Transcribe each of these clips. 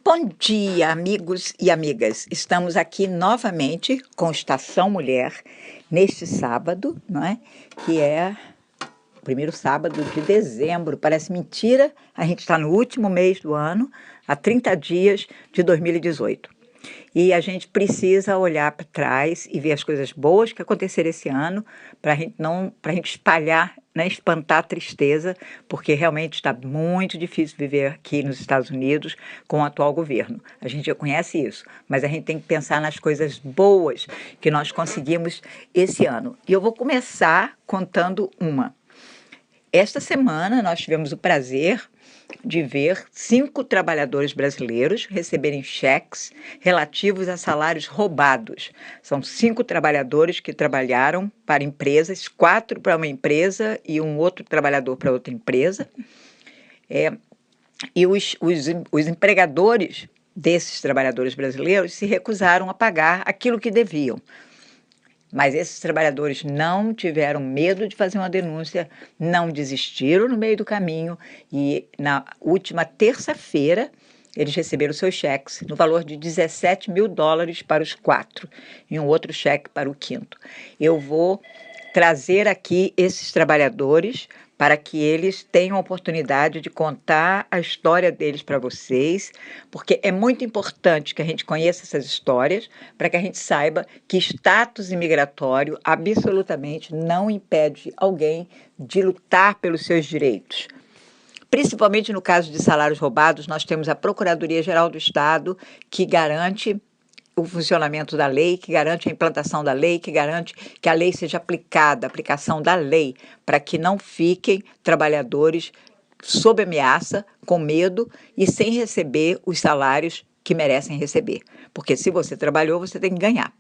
Bom dia, amigos e amigas. Estamos aqui novamente com Estação Mulher, neste sábado, não é? Que é o primeiro sábado de dezembro. Parece mentira, a gente está no último mês do ano, há 30 dias de 2018. E a gente precisa olhar para trás e ver as coisas boas que aconteceram esse ano, para a gente espalhar, né, espantar a tristeza, porque realmente está muito difícil viver aqui nos Estados Unidos com o atual governo. A gente já conhece isso, mas a gente tem que pensar nas coisas boas que nós conseguimos esse ano. E eu vou começar contando uma. Esta semana nós tivemos o prazer de ver 5 trabalhadores brasileiros receberem cheques relativos a salários roubados. São 5 trabalhadores que trabalharam para empresas, 4 para uma empresa e um outro trabalhador para outra empresa. E os empregadores desses trabalhadores brasileiros se recusaram a pagar aquilo que deviam. Mas esses trabalhadores não tiveram medo de fazer uma denúncia, não desistiram no meio do caminho e na última terça-feira eles receberam seus cheques no valor de $17 mil para os 4 e um outro cheque para o 5º. Eu vou trazer aqui esses trabalhadores para que eles tenham a oportunidade de contar a história deles para vocês, porque é muito importante que a gente conheça essas histórias, para que a gente saiba que status imigratório absolutamente não impede alguém de lutar pelos seus direitos. Principalmente no caso de salários roubados, nós temos a Procuradoria-Geral do Estado, que garante o funcionamento da lei, que garante a implantação da lei, que garante que a lei seja aplicada, a aplicação da lei, para que não fiquem trabalhadores sob ameaça, com medo e sem receber os salários que merecem receber. Porque se você trabalhou, você tem que ganhar.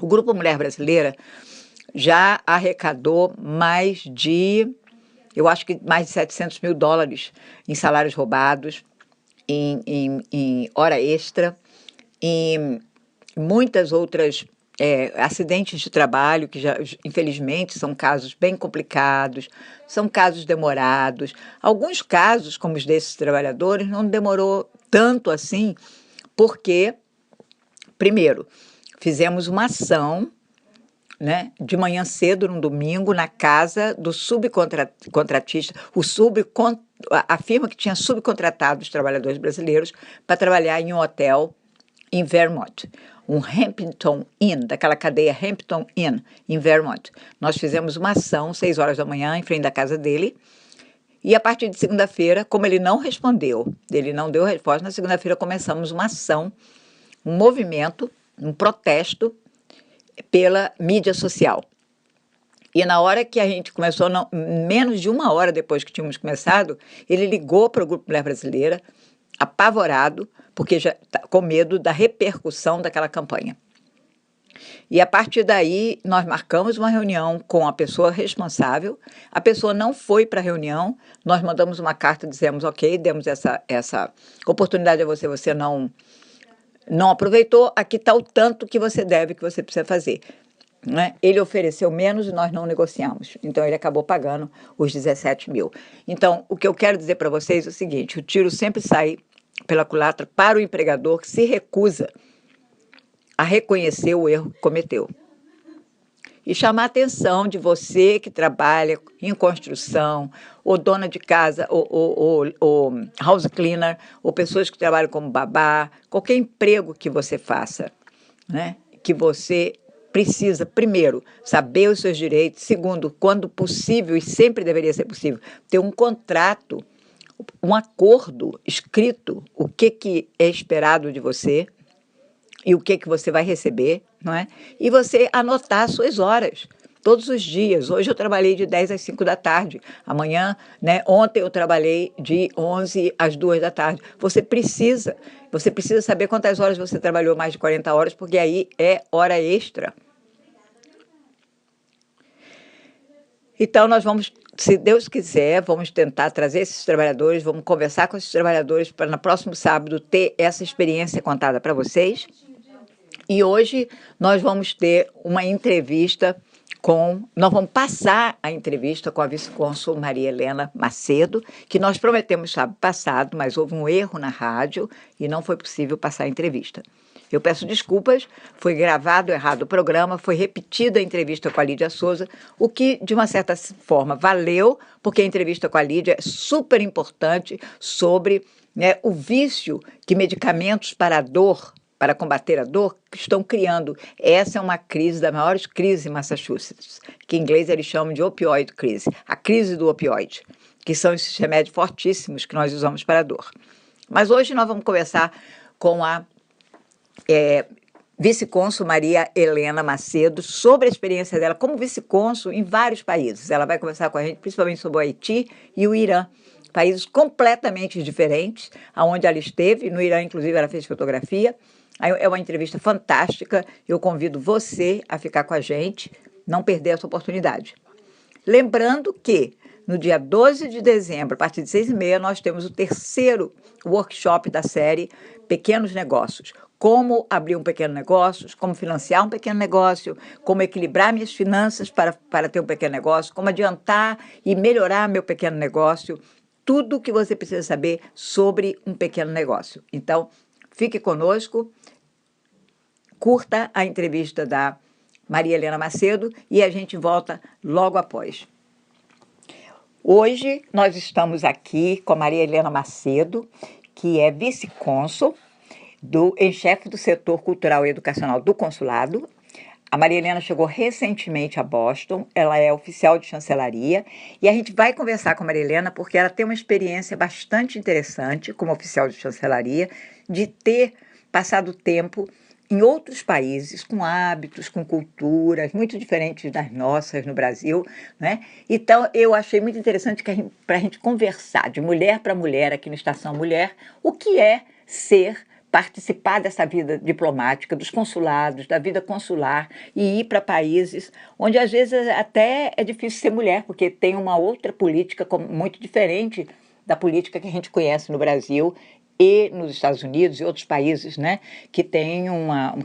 O Grupo Mulher Brasileira já arrecadou eu acho que mais de $700 mil em salários roubados, em hora extra, e muitas outras acidentes de trabalho, que já, infelizmente, são casos bem complicados, são casos demorados. Alguns casos, como os desses trabalhadores, não demorou tanto assim, porque, primeiro, fizemos uma ação, né, de manhã cedo, num domingo, na casa do subcontratista, a firma que tinha subcontratado os trabalhadores brasileiros para trabalhar em um hotel em Vermont, um Hampton Inn, daquela cadeia Hampton Inn, em Vermont. Nós fizemos uma ação, 6 horas da manhã, em frente da casa dele, e a partir de segunda-feira, como ele não respondeu, ele não deu resposta, na segunda-feira começamos uma ação, um movimento, um protesto pela mídia social. E na hora que a gente começou, menos de 1 hora depois que tínhamos começado, ele ligou para o Grupo Mulher Brasileira, apavorado, porque já tá com medo da repercussão daquela campanha. E a partir daí, nós marcamos uma reunião com a pessoa responsável, a pessoa não foi para a reunião, nós mandamos uma carta, dizemos, ok, demos essa oportunidade a você, você não aproveitou, aqui está o tanto que você deve, que você precisa fazer. Né? Ele ofereceu menos e nós não negociamos. Então, ele acabou pagando os 17 mil. Então, o que eu quero dizer para vocês é o seguinte, o tiro sempre sai pela culatra para o empregador que se recusa a reconhecer o erro que cometeu. E chamar a atenção de você que trabalha em construção, ou dona de casa, ou house cleaner, ou pessoas que trabalham como babá, qualquer emprego que você faça, né? Que você precisa, primeiro, saber os seus direitos, segundo, quando possível, e sempre deveria ser possível, ter um contrato, um acordo escrito, o que é esperado de você e o que você vai receber, não é? E você anotar as suas horas, todos os dias. Hoje eu trabalhei de 10 às 5 da tarde, amanhã, né? Ontem eu trabalhei de 11 às 2 da tarde. Você precisa saber quantas horas você trabalhou, mais de 40 horas, porque aí é hora extra. Então, nós vamos, se Deus quiser, vamos tentar trazer esses trabalhadores, vamos conversar com esses trabalhadores para, no próximo sábado, ter essa experiência contada para vocês. E hoje nós vamos ter uma entrevista Nós vamos passar a entrevista com a vice-cônsul Maria Helena Macedo, que nós prometemos sábado passado, mas houve um erro na rádio e não foi possível passar a entrevista. Eu peço desculpas, foi gravado errado o programa, foi repetida a entrevista com a Lídia Souza, o que, de uma certa forma, valeu, porque a entrevista com a Lídia é super importante sobre, né, o vício que medicamentos para a dor, para combater a dor, estão criando. Essa é uma crise, das maiores crises em Massachusetts, que em inglês eles chamam de opioid crise, a crise do opioide, que são esses remédios fortíssimos que nós usamos para a dor. Mas hoje nós vamos conversar com a vice-cônsul Maria Helena Macedo sobre a experiência dela como vice-cônsul em vários países. Ela vai conversar com a gente principalmente sobre o Haiti e o Irã, países completamente diferentes, aonde ela esteve. No Irã, inclusive, ela fez fotografia. É uma entrevista fantástica. Eu convido você a ficar com a gente, não perder essa oportunidade. Lembrando que no dia 12 de dezembro, a partir de 6h30, nós temos o terceiro workshop da série Pequenos Negócios. Como abrir um pequeno negócio, como financiar um pequeno negócio, como equilibrar minhas finanças para ter um pequeno negócio, como adiantar e melhorar meu pequeno negócio, tudo o que você precisa saber sobre um pequeno negócio. Então, fique conosco, curta a entrevista da Maria Helena Macedo e a gente volta logo após. Hoje nós estamos aqui com a Maria Helena Macedo, que é vice-cônsul em chefe do setor cultural e educacional do consulado. A Maria Helena chegou recentemente a Boston, ela é oficial de chancelaria, e a gente vai conversar com a Maria Helena porque ela tem uma experiência bastante interessante como oficial de chancelaria, de ter passado tempo em outros países, com hábitos, com culturas muito diferentes das nossas no Brasil, né? Então, eu achei muito interessante para a gente conversar de mulher para mulher aqui no Estação Mulher, o que é participar dessa vida diplomática, dos consulados, da vida consular e ir para países onde às vezes até é difícil ser mulher, porque tem uma outra política muito diferente da política que a gente conhece no Brasil e nos Estados Unidos e outros países, né, que tem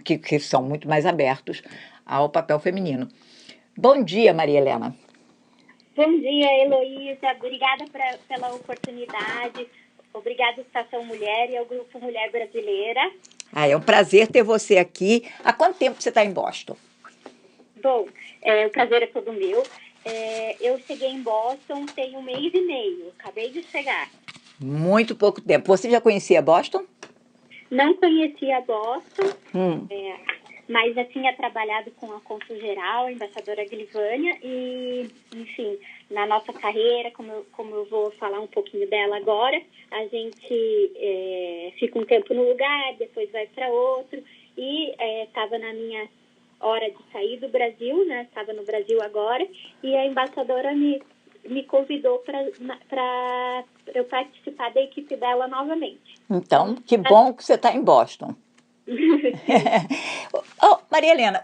que são muito mais abertos ao papel feminino. Bom dia, Maria Helena. Bom dia, Heloísa. Obrigada pela oportunidade. Obrigada, Estação Mulher e ao Grupo Mulher Brasileira. É um prazer ter você aqui. Há quanto tempo você está em Boston? Bom, o prazer é todo meu. Eu cheguei em Boston tem 1 mês e meio. Acabei de chegar. Muito pouco tempo. Você já conhecia Boston? Não conhecia Boston, mas já tinha trabalhado com a cônsul-geral, a embaixadora Glivânia, e, enfim, na nossa carreira, como eu vou falar um pouquinho dela agora, a gente fica um tempo no lugar, depois vai para outro, e estava na minha hora de sair do Brasil, né? Estava no Brasil agora, e a embaixadora me convidou para eu participar da equipe dela novamente. Então, que bom que você está em Boston. Maria Helena,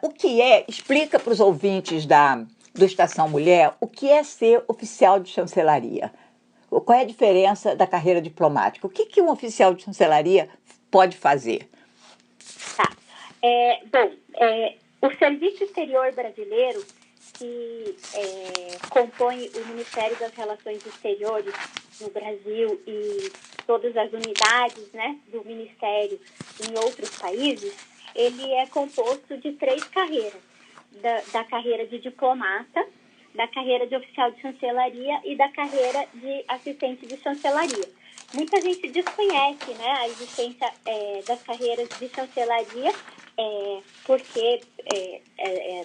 explica para os ouvintes do Estação Mulher o que é ser oficial de chancelaria. Qual é a diferença da carreira diplomática? O que um oficial de chancelaria pode fazer? Tá. O Serviço Exterior Brasileiro, que compõe o Ministério das Relações Exteriores no Brasil e todas as unidades, né, do Ministério em outros países, ele é composto de 3 carreiras. Da carreira de diplomata, da carreira de oficial de chancelaria e da carreira de assistente de chancelaria. Muita gente desconhece, né, a existência das carreiras de chancelaria, porque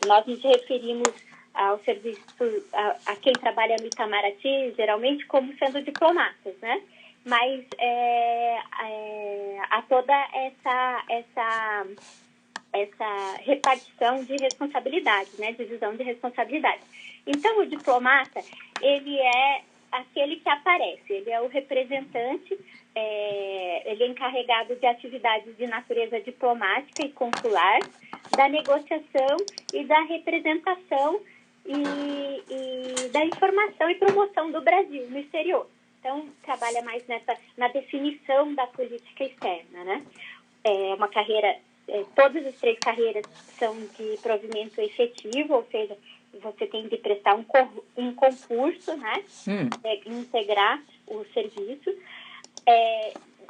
nós nos referimos ao serviço, a quem trabalha no Itamaraty, geralmente como sendo diplomatas, né? Mas há toda essa repartição de responsabilidade, né? Divisão de responsabilidade. Então, o diplomata, ele é aquele que aparece, ele é o representante, ele é encarregado de atividades de natureza diplomática e consular, da negociação e da representação e da informação e promoção do Brasil no exterior. Então, trabalha mais na definição da política externa, né? Uma carreira, todas as 3 carreiras são de provimento efetivo, ou seja, você tem de prestar um concurso, né? Integrar o serviço.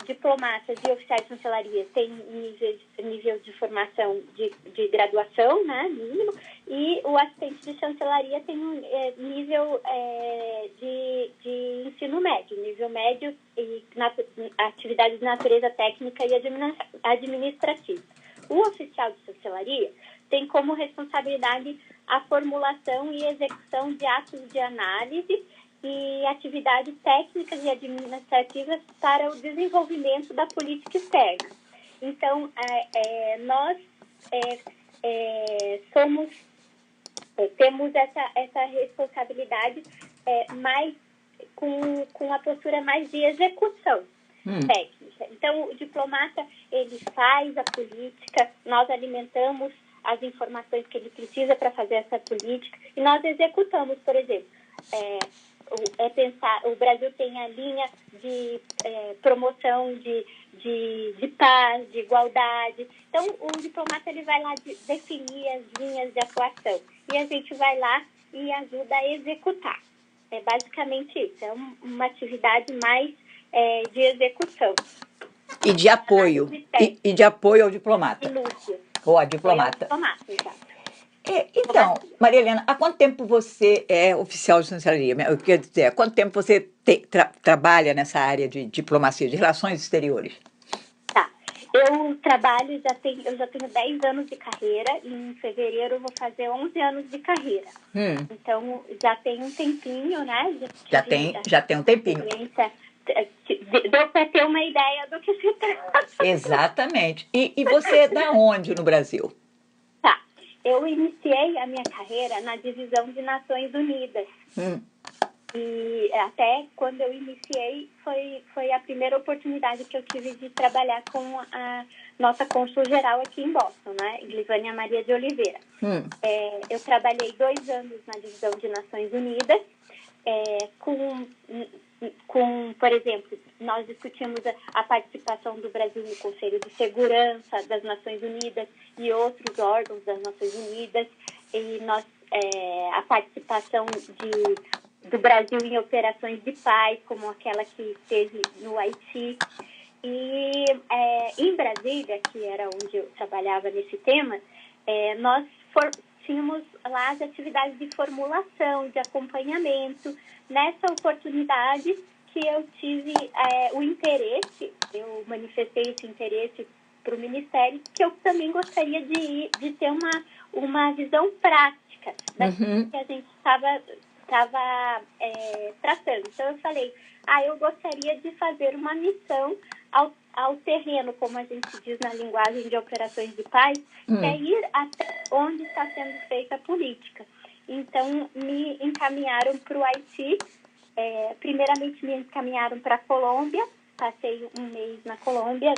Diplomatas e oficiais de chancelaria têm nível de formação de graduação, né, mínimo, e o assistente de chancelaria tem um nível de ensino médio, nível médio e atividades de natureza técnica e administrativa. O oficial de chancelaria tem como responsabilidade a formulação e execução de atos de análise e atividades técnicas e administrativas para o desenvolvimento da política externa. Então, nós temos essa responsabilidade mais com a postura mais de execução técnica. Então, o diplomata, ele faz a política, nós alimentamos as informações que ele precisa para fazer essa política e nós executamos, por exemplo, o Brasil tem a linha de promoção de paz, de igualdade. Então, o diplomata ele vai lá definir as linhas de atuação e a gente vai lá e ajuda a executar. É basicamente isso, é uma atividade mais de execução. E de apoio. E de apoio ao diplomata. Ou a diplomata. Diplomata, exato. Então, Maria Helena, há quanto tempo você é oficial de chancelaria? Quer dizer, há quanto tempo você trabalha nessa área de diplomacia, de relações exteriores? Tá. Eu trabalho, eu já tenho 10 anos de carreira e em fevereiro eu vou fazer 11 anos de carreira. Então, já tem um tempinho, né? Já tem um tempinho. Deu para ter uma ideia do que se trata. Exatamente. E você é da onde no Brasil? Tá. Eu iniciei a minha carreira na divisão de Nações Unidas. E até quando eu iniciei, foi a primeira oportunidade que eu tive de trabalhar com a nossa cônsul-geral aqui em Boston, né? Glivânia Maria de Oliveira. Eu trabalhei 2 anos na divisão de Nações Unidas, por exemplo, nós discutimos a participação do Brasil no Conselho de Segurança das Nações Unidas e outros órgãos das Nações Unidas, e a participação do Brasil em operações de paz, como aquela que teve no Haiti. E em Brasília, que era onde eu trabalhava nesse tema, nós tínhamos lá as atividades de formulação, de acompanhamento. Nessa oportunidade que eu tive o interesse, eu manifestei esse interesse para o Ministério, que eu também gostaria de ter uma visão prática daquilo que a gente estava tratando. Então, eu falei, eu gostaria de fazer uma missão ao terreno, como a gente diz na linguagem de operações de paz, que é ir até onde está sendo feita a política. Então, me encaminharam para o Haiti. Primeiramente, me encaminharam para a Colômbia. Passei um mês na Colômbia,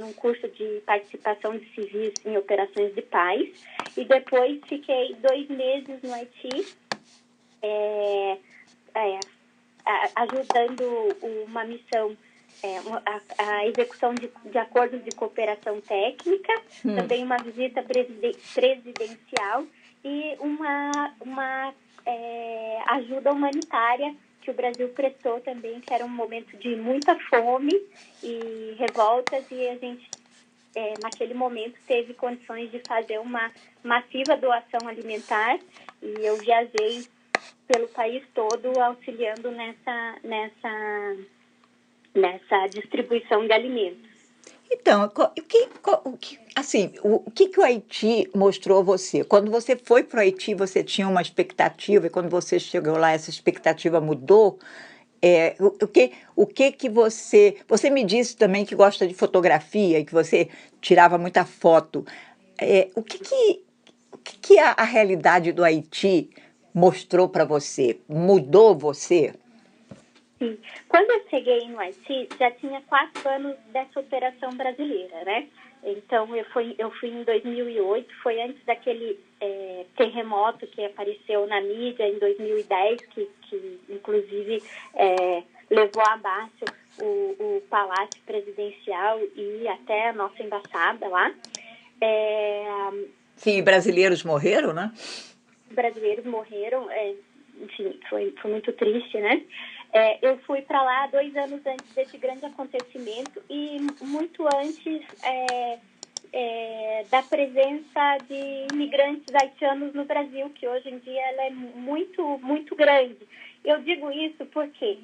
num curso de participação de civis em operações de paz. E depois, fiquei 2 meses no Haiti, ajudando uma missão, a execução de acordos de cooperação técnica, também uma visita presidencial e uma ajuda humanitária que o Brasil prestou também, que era um momento de muita fome e revoltas, e a gente, naquele momento, teve condições de fazer uma massiva doação alimentar, e eu viajei pelo país todo auxiliando nessa distribuição de alimentos. Então, o que o Haiti mostrou a você? Quando você foi para o Haiti, você tinha uma expectativa, e quando você chegou lá, essa expectativa mudou? O que você... Você me disse também que gosta de fotografia e que você tirava muita foto. O que a realidade do Haiti mostrou para você? Mudou você? Sim. Quando eu cheguei no Haiti, já tinha 4 anos dessa operação brasileira, né? Então, eu fui em 2008, foi antes daquele terremoto que apareceu na mídia em 2010, que inclusive levou abaixo o Palácio Presidencial e até a nossa embaixada lá. Sim, brasileiros morreram, né? brasileiros morreram, enfim, foi muito triste, né? Eu fui para lá 2 anos antes desse grande acontecimento e muito antes da presença de imigrantes haitianos no Brasil, que hoje em dia ela é muito, muito grande. Eu digo isso porque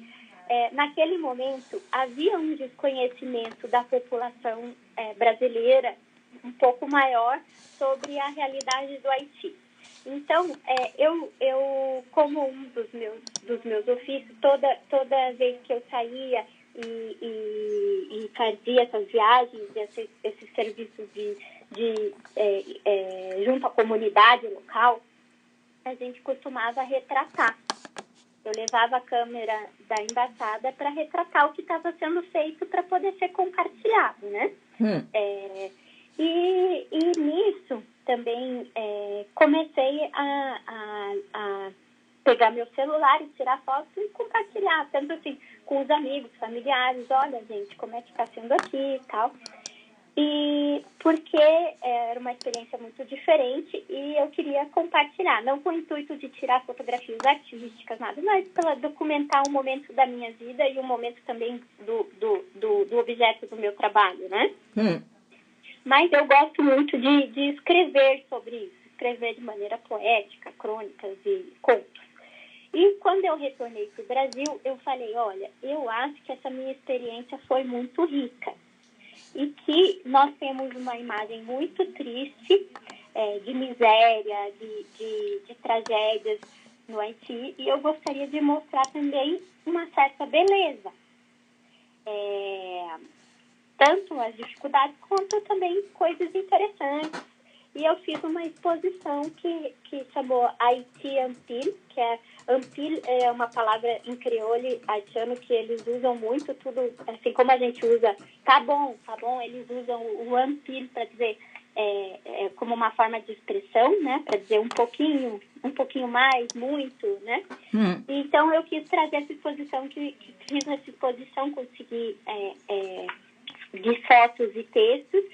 naquele momento havia um desconhecimento da população brasileira um pouco maior sobre a realidade do Haiti. Então, eu como um dos meus ofícios, toda vez que eu saía e fazia essas viagens, esses serviços junto à comunidade local, a gente costumava retratar. Eu levava a câmera da embaixada para retratar o que estava sendo feito para poder ser compartilhado, né? E nisso também comecei a pegar meu celular e tirar fotos e compartilhar, tanto assim, com os amigos, familiares, olha, gente, como é que está sendo aqui e tal. E porque era uma experiência muito diferente e eu queria compartilhar, não com o intuito de tirar fotografias artísticas, nada, mas para documentar um momento da minha vida e um momento também do objeto do meu trabalho, né? Mas eu gosto muito de escrever sobre isso, escrever de maneira poética, crônicas e contos. E quando eu retornei para o Brasil, eu falei, olha, eu acho que essa minha experiência foi muito rica. E que nós temos uma imagem muito triste de miséria, de tragédias no Haiti, e eu gostaria de mostrar também uma certa beleza. Tanto as dificuldades quanto também coisas interessantes. E eu fiz uma exposição que chamou Haiti Ampil, que Ampil é uma palavra em crioulo haitiano que eles usam muito, tudo assim como a gente usa tá bom, eles usam o Ampil para dizer como uma forma de expressão, né, para dizer um pouquinho mais, muito, né? Então eu quis trazer essa exposição, que fiz essa exposição, consegui de fotos e textos,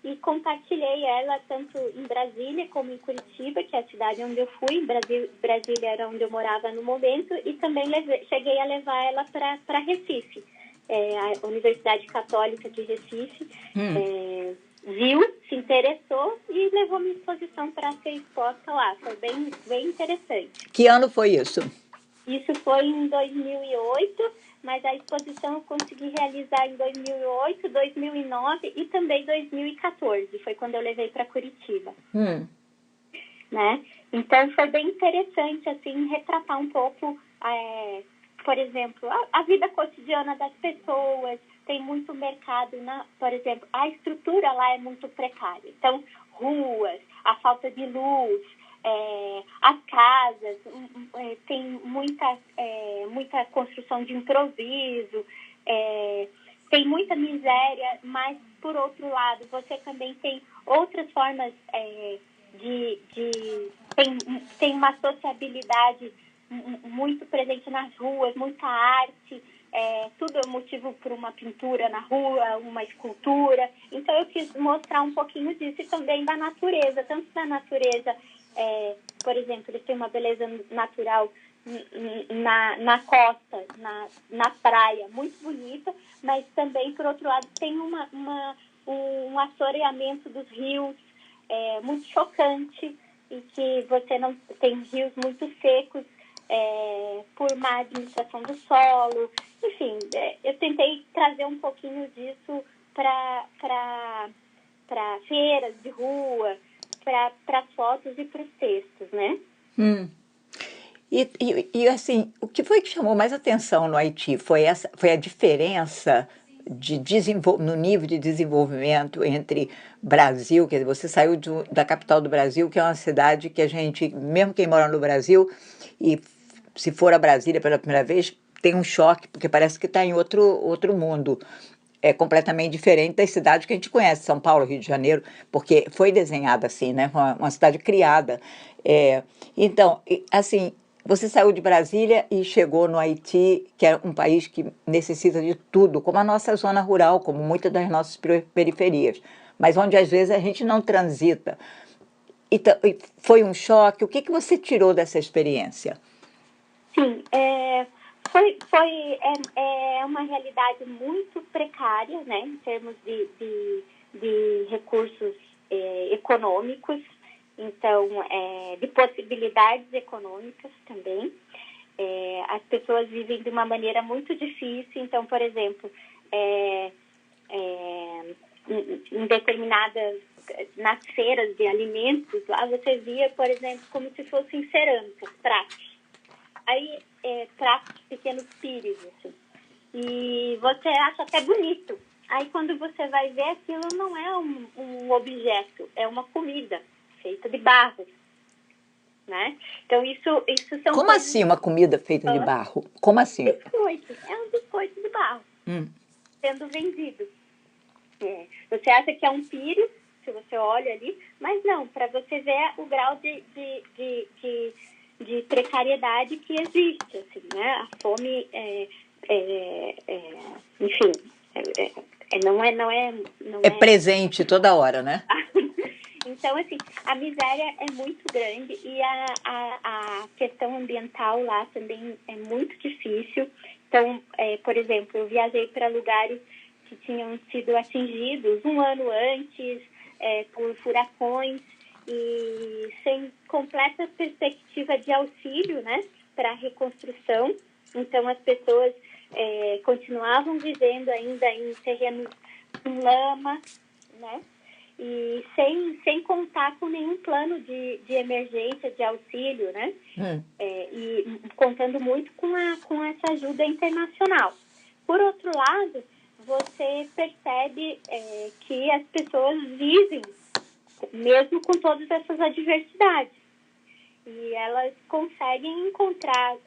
e compartilhei ela tanto em Brasília como em Curitiba, que é a cidade onde eu fui. Brasília era onde eu morava no momento, e também cheguei a levar ela para Recife. A Universidade Católica de Recife viu, se interessou e levou minha exposição para ser exposta lá. Foi bem, bem interessante. Que ano foi isso? Isso foi em 2008, mas a exposição eu consegui realizar em 2008, 2009 e também 2014. Foi quando eu levei para Curitiba. Né? Então, foi bem interessante, assim, retratar um pouco, por exemplo, a vida cotidiana das pessoas. Tem muito mercado, por exemplo, a estrutura lá é muito precária. Então, ruas, a falta de luz, as casas, tem muita construção de improviso, tem muita miséria, mas, por outro lado, você também tem outras formas tem uma sociabilidade muito presente nas ruas, muita arte, tudo é motivo por uma pintura na rua, uma escultura. Então eu quis mostrar um pouquinho disso e também da natureza, tanto da natureza, por exemplo, eles têm uma beleza natural na costa, na praia, muito bonita, mas também, por outro lado, tem um assoreamento dos rios muito chocante, e que você não tem rios muito secos por má administração do solo. Enfim, eu tentei trazer um pouquinho disso para feiras de rua, para fotos e para os textos, né? E assim, o que foi que chamou mais atenção no Haiti? Foi a diferença no nível de desenvolvimento entre Brasil, quer dizer, você saiu da capital do Brasil, que é uma cidade que a gente, mesmo quem mora no Brasil, e se for a Brasília pela primeira vez, tem um choque, porque parece que está em outro mundo. É completamente diferente das cidades que a gente conhece, São Paulo, Rio de Janeiro, porque foi desenhada assim, né? Uma cidade criada. Então, assim, você saiu de Brasília e chegou no Haiti, que é um país que necessita de tudo, como a nossa zona rural, como muitas das nossas periferias, mas onde às vezes a gente não transita. e foi um choque? O que você tirou dessa experiência? Sim, é uma realidade muito precária, né, em termos de recursos econômicos, então, de possibilidades econômicas também. As pessoas vivem de uma maneira muito difícil, então, por exemplo, em determinadas, nas feiras de alimentos, lá você via, por exemplo, como se fossem cerâmicas, pratos. Aí, pratos de pequenos pires, assim. E você acha até bonito. Aí, quando você vai ver, aquilo não é um objeto, é uma comida feita de barro, né? Então, isso são Como coisas... assim uma comida feita de barro? Como assim? Biscoito. É um biscoito de barro sendo vendido. Você acha que é um pires, se você olha ali, mas não, para você ver o grau de precariedade que existe, assim, né? A fome, enfim, não É presente toda hora, né? Então, assim, a miséria é muito grande e a questão ambiental lá também é muito difícil. Então, por exemplo, eu viajei para lugares que tinham sido atingidos um ano antes por furacões e sem completa perspectiva de auxílio, né, para a reconstrução. Então, as pessoas continuavam vivendo ainda em terrenos com lama, né, e sem contar com nenhum plano de emergência, de auxílio, né? E contando muito com essa ajuda internacional. Por outro lado, você percebe que as pessoas vivem mesmo com todas essas adversidades. E elas conseguem encontrar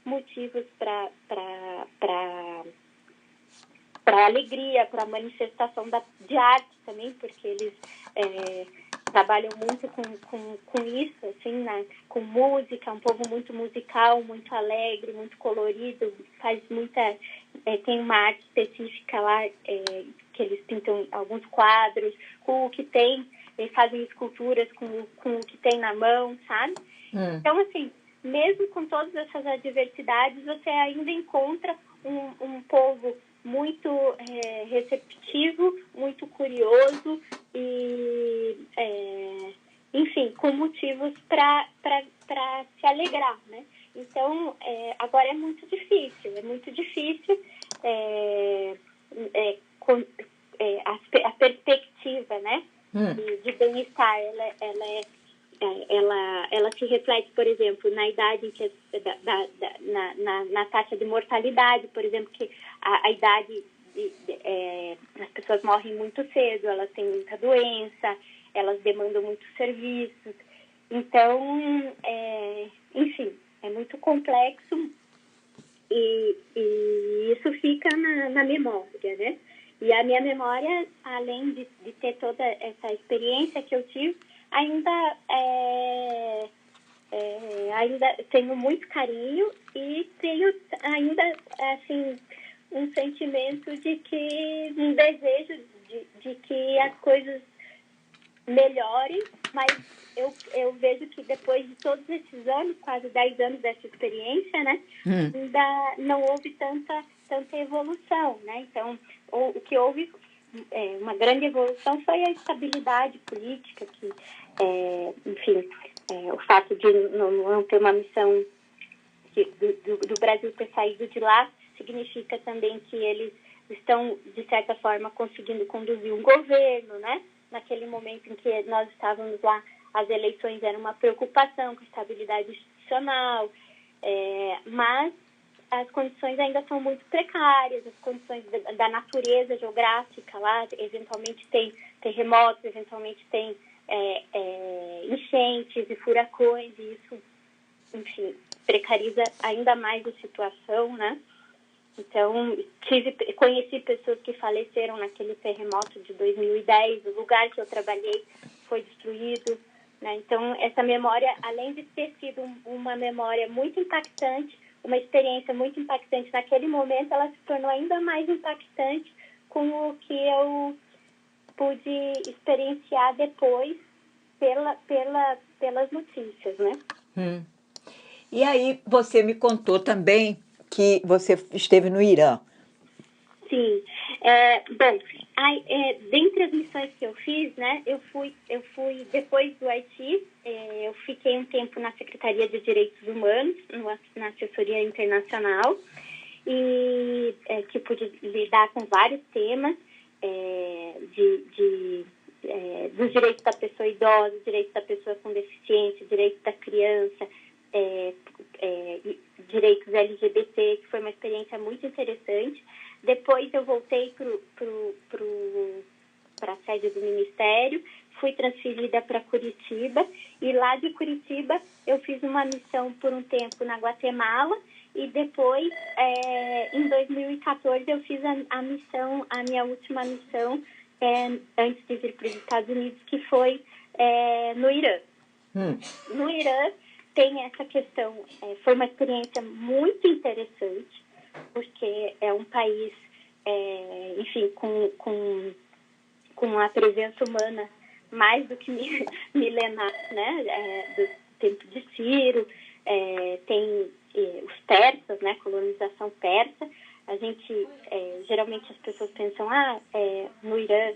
motivos para alegria, para manifestação de arte também, porque eles trabalham muito com isso, assim, né? Com música, um povo muito musical, muito alegre, muito colorido, faz muita... tem uma arte específica lá, que eles pintam alguns quadros, com o que tem, eles fazem esculturas com o que tem na mão, sabe? Então, assim, mesmo com todas essas adversidades, você ainda encontra um povo muito receptivo, muito curioso e, enfim, com motivos para se alegrar, né? Então, agora é muito difícil a perspectiva, né, de bem-estar, ela se reflete, por exemplo, na idade que na taxa de mortalidade, por exemplo, que a idade as pessoas morrem muito cedo, elas têm muita doença, elas demandam muitos serviços. Então, enfim, é muito complexo e isso fica na memória, né? E a minha memória, além de ter toda essa experiência que eu tive, ainda tenho muito carinho e tenho ainda, assim, um sentimento um desejo de que as coisas melhorem, mas eu vejo que depois de todos esses anos, quase 10 anos dessa experiência, né, ainda não houve tanta evolução, né? Então, o que houve, uma grande evolução foi a estabilidade política, que, enfim, o fato de não ter uma missão do Brasil ter saído de lá significa também que eles estão, de certa forma, conseguindo conduzir um governo, né? Naquele momento em que nós estávamos lá, as eleições eram uma preocupação com a estabilidade institucional, mas as condições ainda são muito precárias, as condições da natureza geográfica lá, eventualmente tem terremotos, eventualmente tem enchentes e furacões, e isso, enfim, precariza ainda mais a situação, né? Então, conheci pessoas que faleceram naquele terremoto de 2010, o lugar que eu trabalhei foi destruído, né? Então, essa memória, além de ter sido uma memória muito impactante, uma experiência muito impactante naquele momento, ela se tornou ainda mais impactante com o que eu pude experienciar depois, pelas notícias, né? E aí você me contou também que você esteve no Irã. Sim. Bom, dentre as missões que eu fiz, né, eu fui depois do Haiti, eu fiquei um tempo na Secretaria de Direitos Humanos, na assessoria internacional, e que pude lidar com vários temas dos direitos da pessoa idosa, direitos da pessoa com deficiência, direitos da criança, direitos LGBT, que foi uma experiência muito interessante. Depois eu voltei para a sede do Ministério, fui transferida para Curitiba, e lá de Curitiba eu fiz uma missão por um tempo na Guatemala, e depois, em 2014, eu fiz a minha última missão, antes de vir para os Estados Unidos, que foi no Irã. No Irã tem essa questão, foi uma experiência muito interessante, porque é um país, enfim, com a presença humana mais do que milenar, né, do tempo de Ciro, tem os persas, né, colonização persa. A gente, geralmente as pessoas pensam, no Irã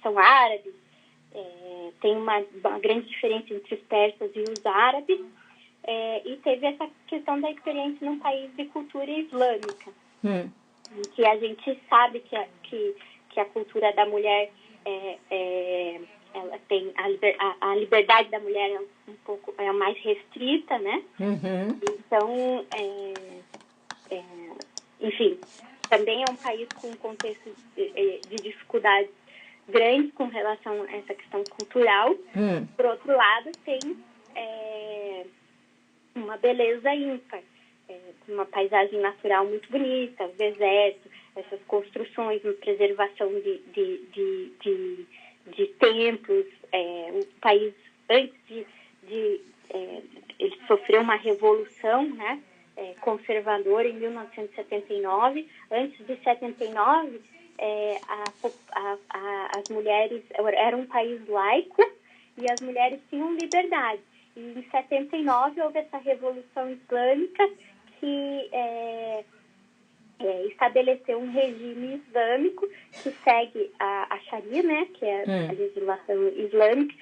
são árabes, tem uma grande diferença entre os persas e os árabes, e teve essa questão da experiência num país de cultura islâmica, que a gente sabe que a cultura da mulher, ela tem a liberdade da mulher um pouco mais restrita, né? Então, enfim, também é um país com um contexto de dificuldades grandes com relação a essa questão cultural. Por outro lado, tem uma beleza ímpar, uma paisagem natural muito bonita, o deserto, essas construções, uma preservação de templos. O país, antes ele sofreu uma revolução, né, conservadora em 1979. Antes de 79, as mulheres, era um país laico e as mulheres tinham liberdade. E em 79 houve essa revolução islâmica que estabeleceu um regime islâmico que segue a Sharia, né, que é a legislação islâmica,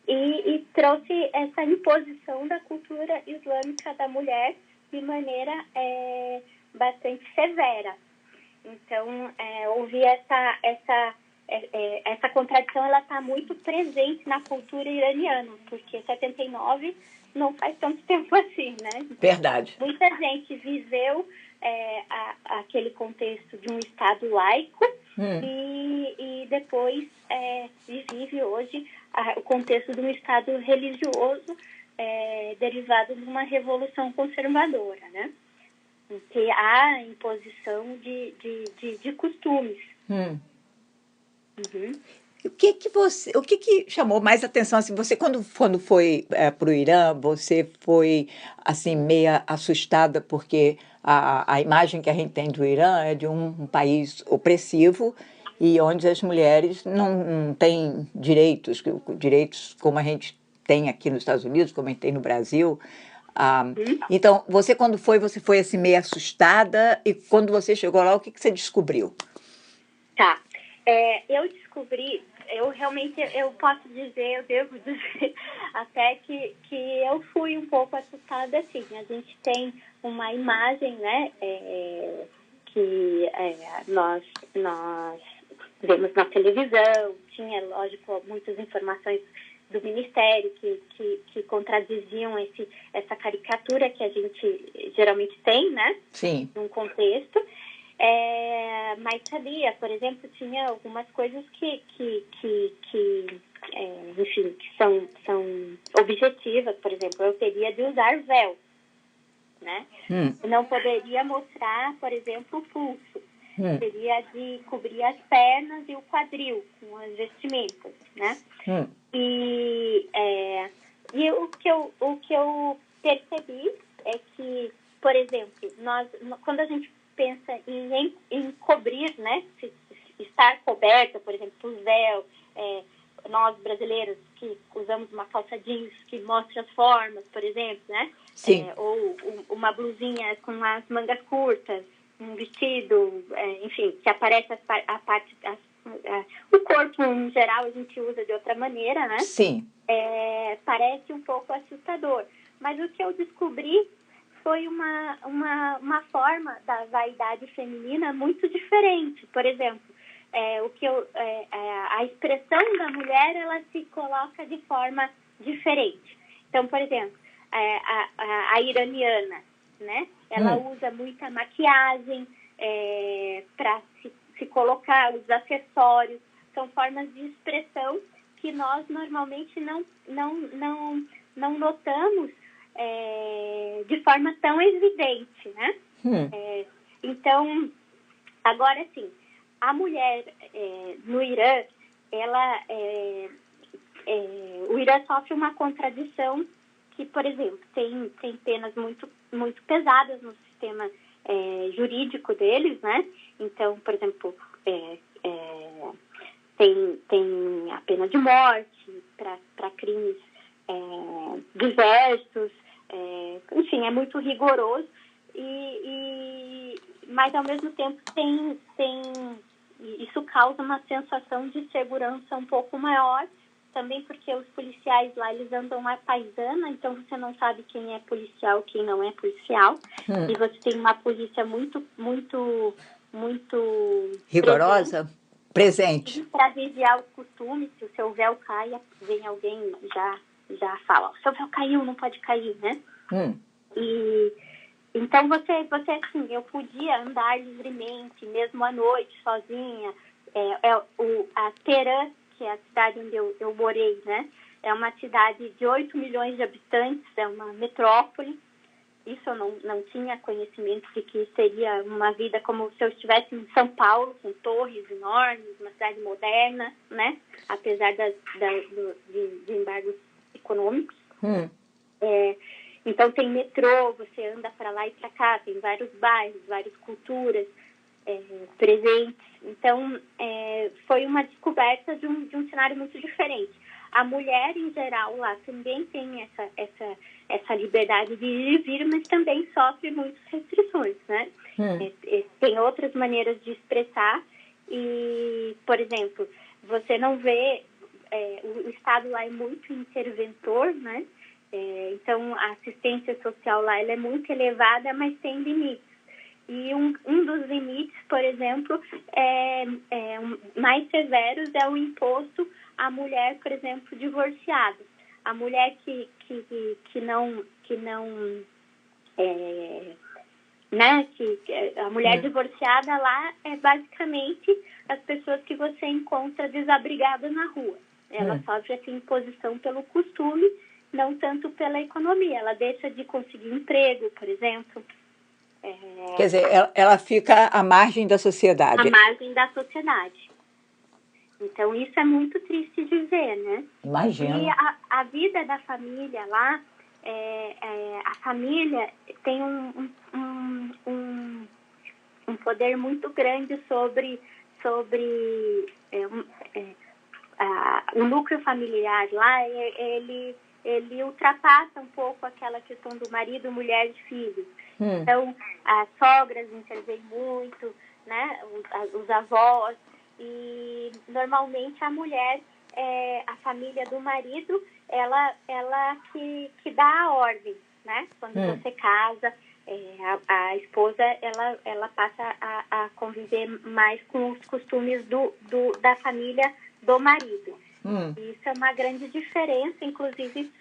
e trouxe essa imposição da cultura islâmica da mulher de maneira bastante severa. Então, houve essa contradição, ela está muito presente na cultura iraniana, porque 79 não faz tanto tempo assim, né? Verdade. Muita gente viveu aquele contexto de um Estado laico e depois vive hoje o contexto de um Estado religioso derivado de uma revolução conservadora, né? Em que há imposição de costumes. O que chamou mais atenção, assim, você quando foi para o Irã, você foi assim meia assustada porque a imagem que a gente tem do Irã é de um país opressivo e onde as mulheres não têm direitos como a gente tem aqui nos Estados Unidos, como a gente tem no Brasil. Então, você quando você foi assim meio assustada, e quando você chegou lá, o que você descobriu? Tá. Eu descobri, eu posso dizer, eu devo dizer até que eu fui um pouco assustada, assim. A gente tem uma imagem, né, que nós vemos na televisão, tinha, lógico, muitas informações do Ministério que contradiziam essa caricatura que a gente geralmente tem, né? Sim. Num contexto. Mas sabia, por exemplo, tinha algumas coisas que enfim, que são objetivas. Por exemplo, eu teria de usar véu, né? Não poderia mostrar, por exemplo, o pulso. Teria de cobrir as pernas e o quadril com as vestimentas, né? E o que eu percebi é que, por exemplo, quando a gente pensa em cobrir, né, estar coberta, por exemplo, o véu, nós brasileiros que usamos uma calça jeans que mostra as formas, por exemplo, né? Sim. Ou uma blusinha com as mangas curtas, um vestido, enfim, que aparece a parte, o corpo em geral a gente usa de outra maneira, né? Sim. Parece um pouco assustador. Mas o que eu descobri foi uma forma da vaidade feminina muito diferente. Por exemplo, a expressão da mulher, ela se coloca de forma diferente. Então, por exemplo, a iraniana, né? Ela usa muita maquiagem para se colocar, os acessórios. São formas de expressão que nós normalmente não notamos de forma tão evidente, né? Então, agora sim, a mulher no Irã, o Irã sofre uma contradição que, por exemplo, tem penas muito, muito pesadas no sistema jurídico deles, né? Então, por exemplo, tem a pena de morte para crimes diversos, enfim, é muito rigoroso, mas ao mesmo tempo isso causa uma sensação de segurança um pouco maior, também porque os policiais lá, eles andam à paisana, então você não sabe quem é policial, quem não é policial, e você tem uma polícia muito, muito, muito rigorosa, presente. Para vigiar os costumes. Se o seu véu cai, vem alguém já fala, seu véu caiu, não pode cair, né? E então você assim, eu podia andar livremente, mesmo à noite, sozinha. A Teherã, que é a cidade onde eu morei, né? É uma cidade de 8 milhões de habitantes, é uma metrópole. Isso eu não tinha conhecimento de que seria uma vida como se eu estivesse em São Paulo, com torres enormes, uma cidade moderna, né? Apesar de embargos econômicos. Então tem metrô, você anda para lá e para cá, tem vários bairros, várias culturas presentes. Então foi uma descoberta de um cenário muito diferente. A mulher, em geral, lá também tem essa liberdade de ir e vir, mas também sofre muitas restrições, né? Tem outras maneiras de expressar e, por exemplo, você não vê... o Estado lá é muito interventor, né? Então, a assistência social lá ela é muito elevada, mas tem limites. E um dos limites, por exemplo, mais severos é o imposto à mulher, por exemplo, divorciada. A mulher que não né, a mulher divorciada lá é basicamente as pessoas que você encontra desabrigadas na rua. Ela sofre essa imposição pelo costume, não tanto pela economia. Ela deixa de conseguir emprego, por exemplo. Quer dizer, ela fica à margem da sociedade. À margem da sociedade. Então, isso é muito triste de ver, né? Imagino. E a vida da família lá, a família tem um poder muito grande sobre o núcleo familiar lá. Ele ultrapassa um pouco aquela questão do marido, mulher e filhos. Então, as sogras intervêm muito, né? Os avós. E, normalmente, a mulher, a família do marido, ela que dá a ordem, né? Quando você casa, a esposa, ela passa a conviver mais com os costumes da família do marido. Isso é uma grande diferença, inclusive,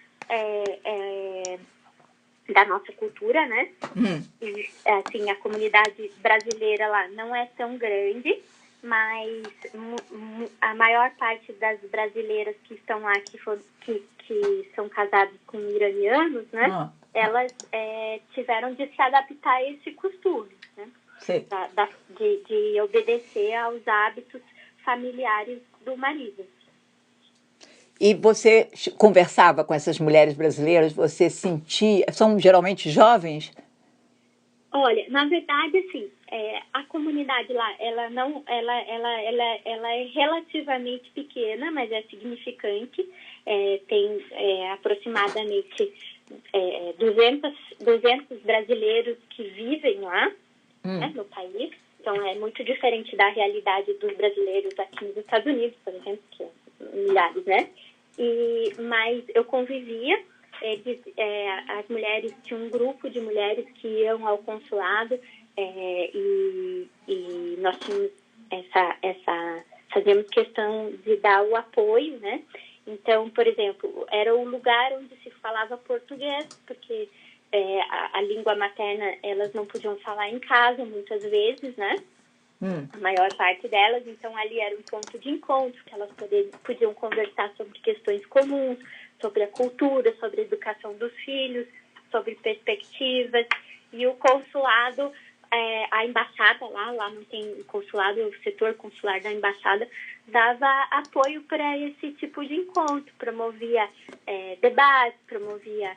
da nossa cultura, né? E, assim, a comunidade brasileira lá não é tão grande, mas a maior parte das brasileiras que estão lá, que são casadas com iranianos, né? Elas tiveram de se adaptar a esse costume, né? De obedecer aos hábitos familiares do marido. E você conversava com essas mulheres brasileiras, você sentia... São geralmente jovens? Olha, na verdade, assim, a comunidade lá, ela não, ela é relativamente pequena, mas é significante. Tem aproximadamente 200 brasileiros que vivem lá, né, no país. Então, é muito diferente da realidade dos brasileiros aqui nos Estados Unidos, por exemplo, que é milhares, né? Mas eu convivia, as mulheres, tinha um grupo de mulheres que iam ao consulado, e nós tínhamos fazíamos questão de dar o apoio, né? Então, por exemplo, era o lugar onde se falava português, porque a língua materna elas não podiam falar em casa muitas vezes, né? A maior parte delas. Então, ali era um ponto de encontro, que elas podiam conversar sobre questões comuns, sobre a cultura, sobre a educação dos filhos, sobre perspectivas. E o consulado, a embaixada lá não tem consulado, o setor consular da embaixada dava apoio para esse tipo de encontro, promovia debates, promovia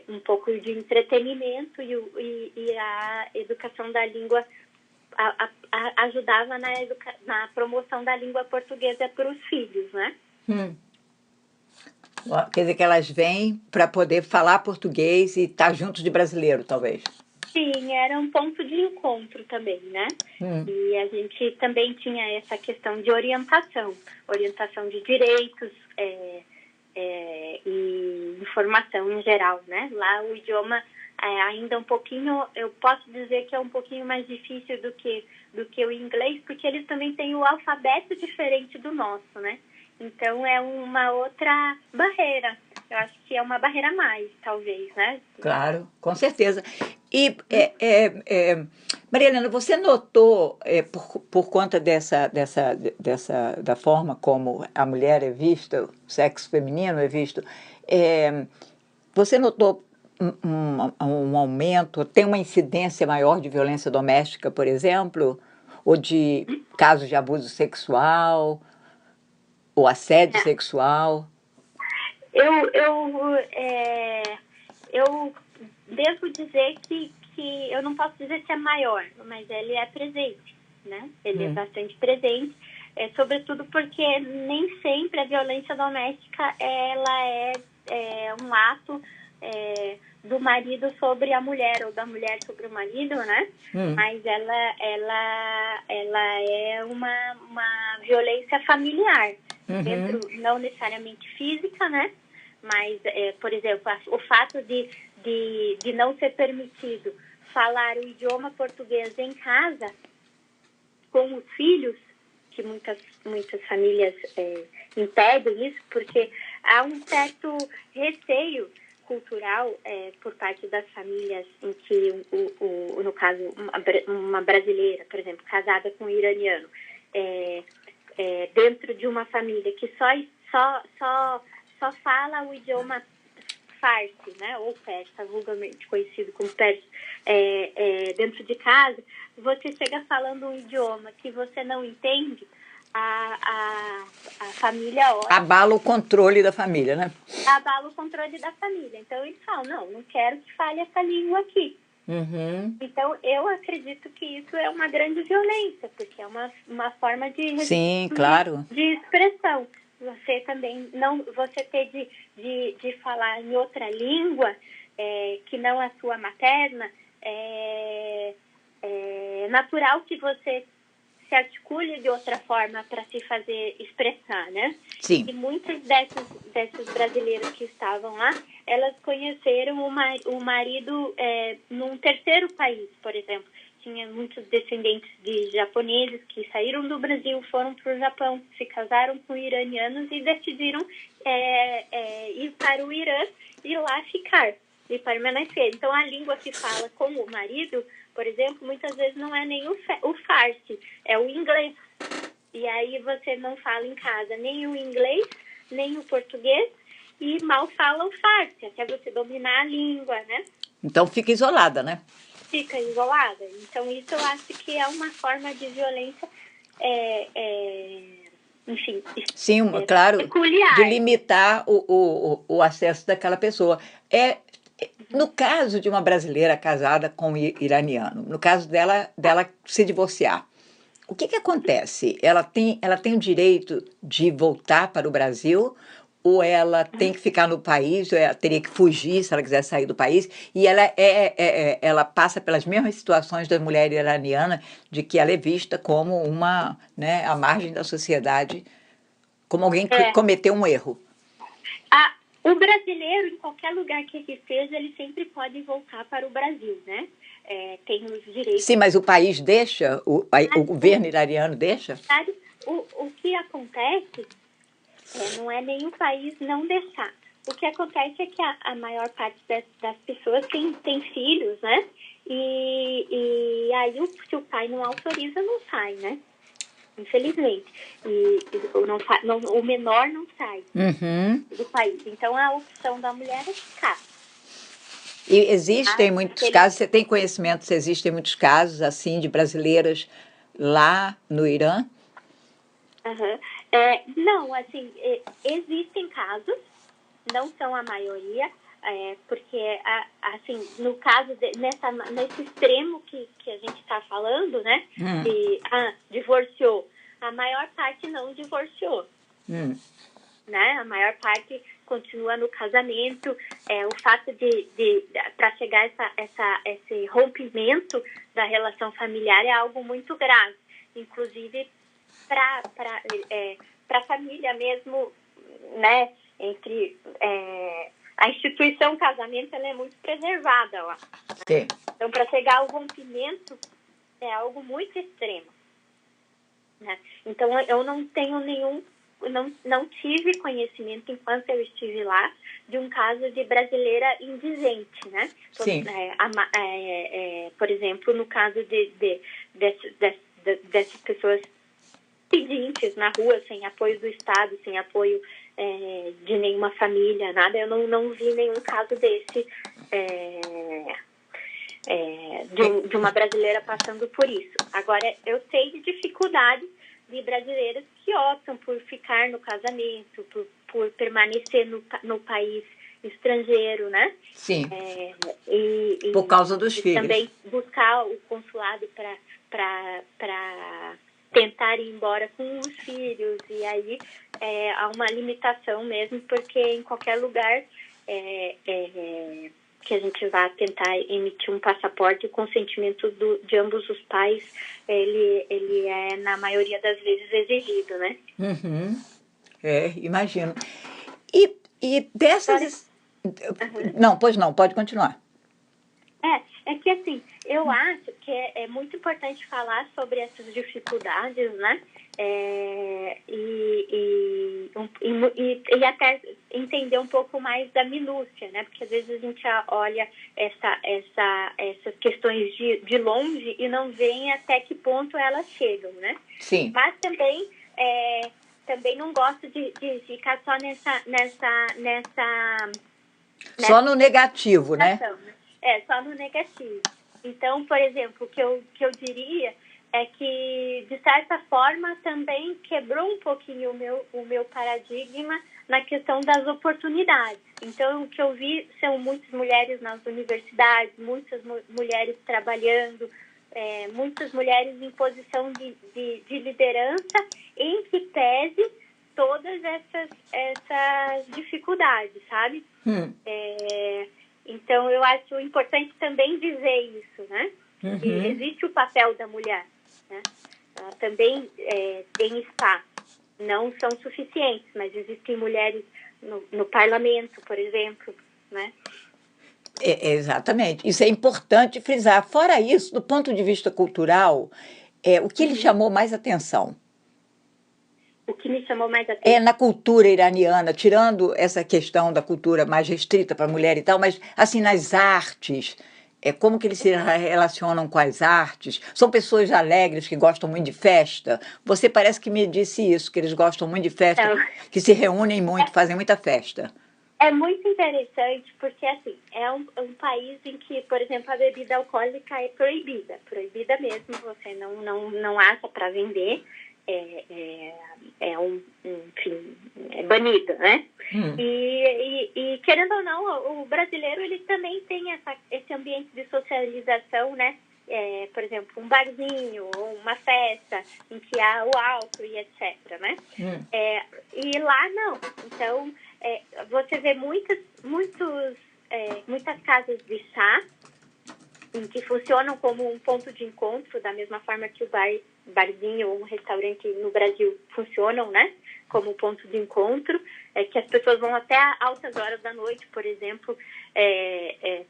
um pouco de entretenimento e a educação da língua ajudava na promoção da língua portuguesa para os filhos, né? Quer dizer que elas vêm para poder falar português e estar juntos de brasileiro, talvez. Sim, era um ponto de encontro também, né? E a gente também tinha essa questão de orientação de direitos e informação em geral, né? Lá o idioma ainda um pouquinho, eu posso dizer que é um pouquinho mais difícil do que o inglês, porque eles também têm o alfabeto diferente do nosso, né? Então é uma outra barreira. Eu acho que é uma barreira a mais, talvez, né? Claro, com certeza. E, Maria Helena, você notou, por conta da forma como a mulher é vista, o sexo feminino é visto, você notou um aumento, tem uma incidência maior de violência doméstica, por exemplo, ou de casos de abuso sexual, ou assédio sexual? Eu devo dizer que eu não posso dizer se é maior, mas ele é presente, né? Ele é bastante presente, sobretudo porque nem sempre a violência doméstica ela é um ato do marido sobre a mulher ou da mulher sobre o marido, né? Mas ela é uma violência familiar, dentro, não necessariamente física, né? Mas, por exemplo, o fato de não ser permitido falar o idioma português em casa com os filhos, que muitas famílias impedem isso, porque há um certo receio cultural por parte das famílias em que, no caso, uma brasileira, por exemplo, casada com um iraniano, dentro de uma família que só fala o idioma farsi, né, ou persa, vulgarmente conhecido como persa, dentro de casa, você chega falando um idioma que você não entende, a família... Abala o controle da família, né? Abala o controle da família. Então, eles falam, não quero que fale essa língua aqui. Então, eu acredito que isso é uma grande violência, porque é uma forma de... Sim, claro. De expressão. Você também você ter de falar em outra língua que não a sua materna, é natural que você se articule de outra forma para se fazer expressar, né? Sim. E muitas dessas brasileiras que estavam lá, elas conheceram o marido num terceiro país, por exemplo. Tinha muitos descendentes de japoneses que saíram do Brasil, foram para o Japão, se casaram com iranianos e decidiram ir para o Irã e lá ficar, e permanecer. Então, a língua que fala com o marido, por exemplo, muitas vezes não é nem o farsi, é o inglês. E aí você não fala em casa nem o inglês, nem o português, e mal fala o farsi, até você dominar a língua, né? Então, fica isolada, né? Fica isolada. Então, isso eu acho que é uma forma de violência, enfim, sim, claro, peculiar. De limitar o acesso daquela pessoa. No caso de uma brasileira casada com um iraniano, no caso dela se divorciar, o que acontece? Ela tem o direito de voltar para o Brasil ou ela tem que ficar no país, ou ela teria que fugir se ela quiser sair do país, e ela passa pelas mesmas situações da mulher iraniana, de que ela é vista como uma, né, à margem da sociedade, como alguém que É, cometeu um erro. o brasileiro, em qualquer lugar que ele esteja, ele sempre pode voltar para o Brasil, né? Tem os direitos. Sim, mas o país deixa? O governo iraniano deixa? O que acontece não é nenhum país não deixar. O que acontece é que a maior parte das pessoas tem filhos, né? E aí, se o pai não autoriza, não sai, né? Infelizmente. O menor não sai do país. Então, a opção da mulher é ficar. E existem muitos casos, você tem conhecimento se existem muitos casos, assim, de brasileiras lá no Irã? Uhum. Não, assim, existem casos, não são a maioria, porque, assim, no caso, nesse extremo que a gente está falando, né, divorciou, a maior parte não divorciou, né, a maior parte continua no casamento. O fato para chegar esse rompimento da relação familiar é algo muito grave, inclusive para a família mesmo, né, entre a instituição casamento, ela é muito preservada lá. Sim. Então, para chegar ao rompimento é algo muito extremo, né? Então, eu não tenho não tive conhecimento enquanto eu estive lá de um caso de brasileira indizente, né? Sim. Por exemplo, no caso dessas pessoas pedintes na rua, sem apoio do Estado, sem apoio de nenhuma família, nada. Eu não vi nenhum caso desse de uma brasileira passando por isso. Agora, eu sei de dificuldades de brasileiras que optam por ficar no casamento, por permanecer no país estrangeiro, né? Sim. Por causa dos filhos. Também buscar o consulado para tentar ir embora com os filhos, e aí há uma limitação mesmo, porque em qualquer lugar que a gente vá tentar emitir um passaporte, o consentimento de ambos os pais, ele é, na maioria das vezes, exigido, né? Imagino. E dessas... Não, pois não, pode continuar. É que assim, eu acho que é muito importante falar sobre essas dificuldades, né? E até entender um pouco mais da minúcia, né? Porque às vezes a gente olha essas questões de longe e não vê até que ponto elas chegam, né? Sim. Mas também não gosto de ficar só nessa só no negativo, né? Só no negativo. Então, por exemplo, o que eu diria é que, de certa forma, também quebrou um pouquinho o meu paradigma na questão das oportunidades. Então, o que eu vi são muitas mulheres nas universidades, muitas mulheres trabalhando, muitas mulheres em posição de liderança, em que pese todas essas dificuldades, sabe? Então, eu acho importante também dizer isso, né? Que existe o papel da mulher, né? Ela também tem espaço. Não são suficientes, mas existem mulheres no parlamento, por exemplo, né? Exatamente. Isso é importante frisar. Fora isso, do ponto de vista cultural, o que lhe chamou mais atenção? O que me chamou mais atenção? Na cultura iraniana, tirando essa questão da cultura mais restrita para a mulher e tal, mas assim, nas artes, como que eles se relacionam com as artes? São pessoas alegres que gostam muito de festa? Você parece que me disse isso, que eles gostam muito de festa, que se reúnem muito, fazem muita festa. É muito interessante porque, assim, é um país em que, por exemplo, a bebida alcoólica é proibida mesmo, você não acha para vender. enfim, é banido, né? E querendo ou não, o brasileiro ele também tem esse ambiente de socialização, né? Por exemplo, um barzinho ou uma festa em que há o álcool e etc, né? E lá não. Então, você vê muitas casas de chá em que funcionam como um ponto de encontro, da mesma forma que o barzinho ou um restaurante no Brasil funcionam, né? Como ponto de encontro, que as pessoas vão até altas horas da noite, por exemplo,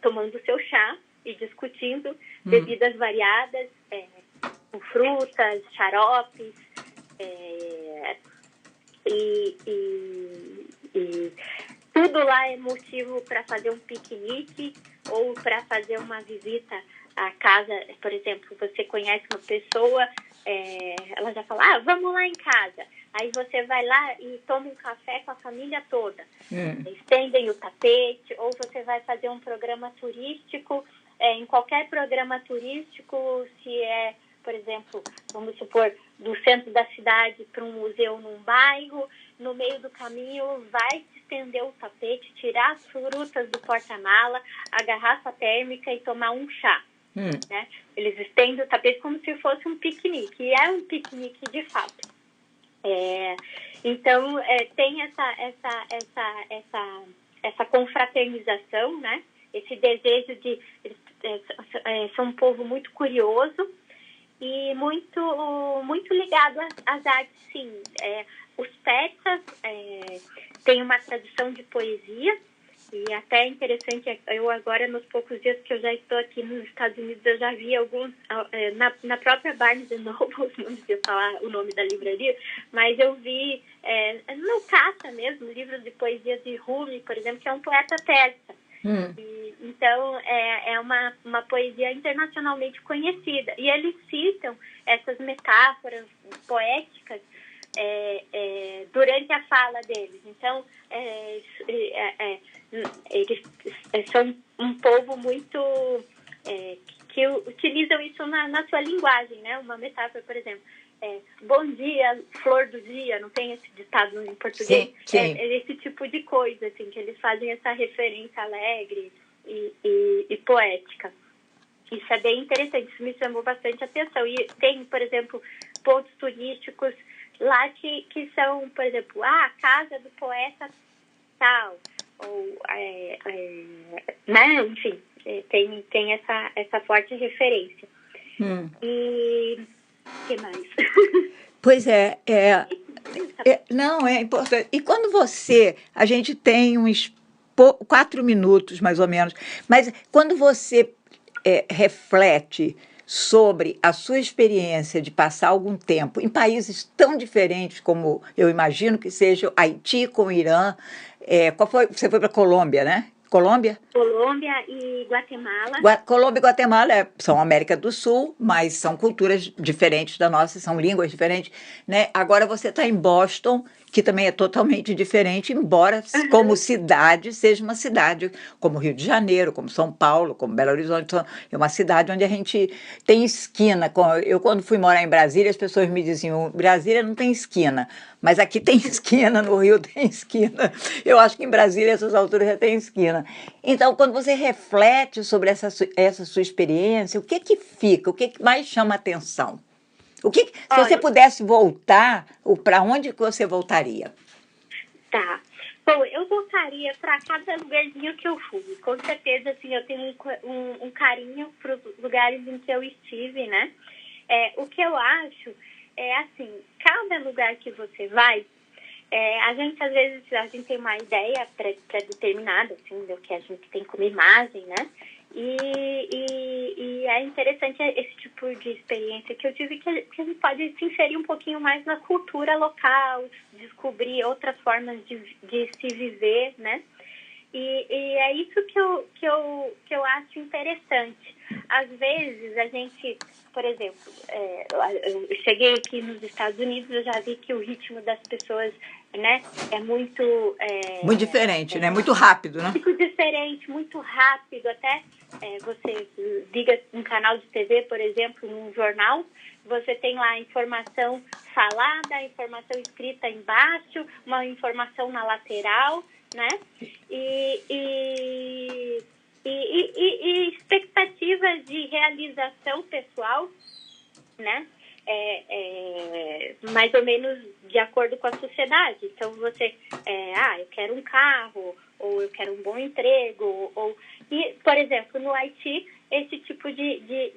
tomando seu chá e discutindo bebidas variadas, com frutas, xaropes, e tudo lá é motivo para fazer um piquenique ou para fazer uma visita à casa. Por exemplo, você conhece uma pessoa, ela já fala, vamos lá em casa. Aí você vai lá e toma um café com a família toda. Estendem o tapete, ou você vai fazer um programa turístico. Em qualquer programa turístico, se é, por exemplo, vamos supor, do centro da cidade para um museu num bairro, no meio do caminho vai estender o tapete, tirar as frutas do porta-mala, a garrafa térmica e tomar um chá. Né? Eles estendem o tapete como se fosse um piquenique, e é um piquenique de fato. Então, tem essa confraternização, né? Esse desejo de... são um povo muito curioso e muito ligado às artes, sim. Os persas têm uma tradição de poesia, e até é interessante, eu agora, nos poucos dias que eu já estou aqui nos Estados Unidos, eu já vi alguns, na própria Barnes Noble, não sei falar o nome da livraria, mas eu vi, no Caça mesmo, livros de poesia de Rumi, por exemplo, que é um poeta persa. Então, é uma poesia internacionalmente conhecida. E eles citam essas metáforas poéticas durante a fala deles. Então, eles são um povo muito... que utilizam isso na sua linguagem, né? Uma metáfora, por exemplo, bom dia, flor do dia, não tem esse ditado em português? Sim. É esse tipo de coisa, assim, que eles fazem essa referência alegre e poética. Isso é bem interessante, isso me chamou bastante atenção. E tem, por exemplo, pontos turísticos lá que são, por exemplo, a casa do poeta tal, ou, né, enfim, tem essa forte referência. E o que mais? Pois não, é importante. E quando a gente tem uns 4 minutos, mais ou menos, mas quando você reflete sobre a sua experiência de passar algum tempo em países tão diferentes como eu imagino que seja Haiti com o Irã, você foi para a Colômbia, né? Colômbia e Guatemala. Colômbia e Guatemala são América do Sul, mas são culturas diferentes da nossa, são línguas diferentes, né? Agora você está em Boston, que também é totalmente diferente, embora como cidade seja uma cidade como Rio de Janeiro, como São Paulo, como Belo Horizonte, é uma cidade onde a gente tem esquina. Eu, quando fui morar em Brasília, as pessoas me diziam, Brasília não tem esquina, mas aqui tem esquina, no Rio tem esquina. Eu acho que em Brasília, essas alturas, já tem esquina. Então, quando você reflete sobre essa sua experiência, o que fica, o que mais chama atenção? Se você pudesse voltar, para onde que você voltaria? Tá. Bom, eu voltaria para cada lugarzinho que eu fui. Com certeza, assim, eu tenho um carinho para os lugares em que eu estive, né? O que eu acho é, assim, cada lugar que você vai, a gente, às vezes, tem uma ideia pré-determinada, assim, do que a gente tem como imagem, né? E é interessante esse tipo de experiência que eu tive, que a gente pode se inserir um pouquinho mais na cultura local, descobrir outras formas de se viver, né? E é isso que eu acho interessante. Às vezes, a gente, por exemplo, eu cheguei aqui nos Estados Unidos, eu já vi que o ritmo das pessoas, né, é muito... muito diferente, né? Muito rápido, né? Muito diferente, muito rápido. Até você liga um canal de TV, por exemplo, num jornal, você tem lá a informação falada, a informação escrita embaixo, uma informação na lateral, né? E expectativas de realização pessoal, né? Mais ou menos de acordo com a sociedade. Então, você, eu quero um carro, ou eu quero um bom emprego, e, por exemplo, no Haiti, esse tipo de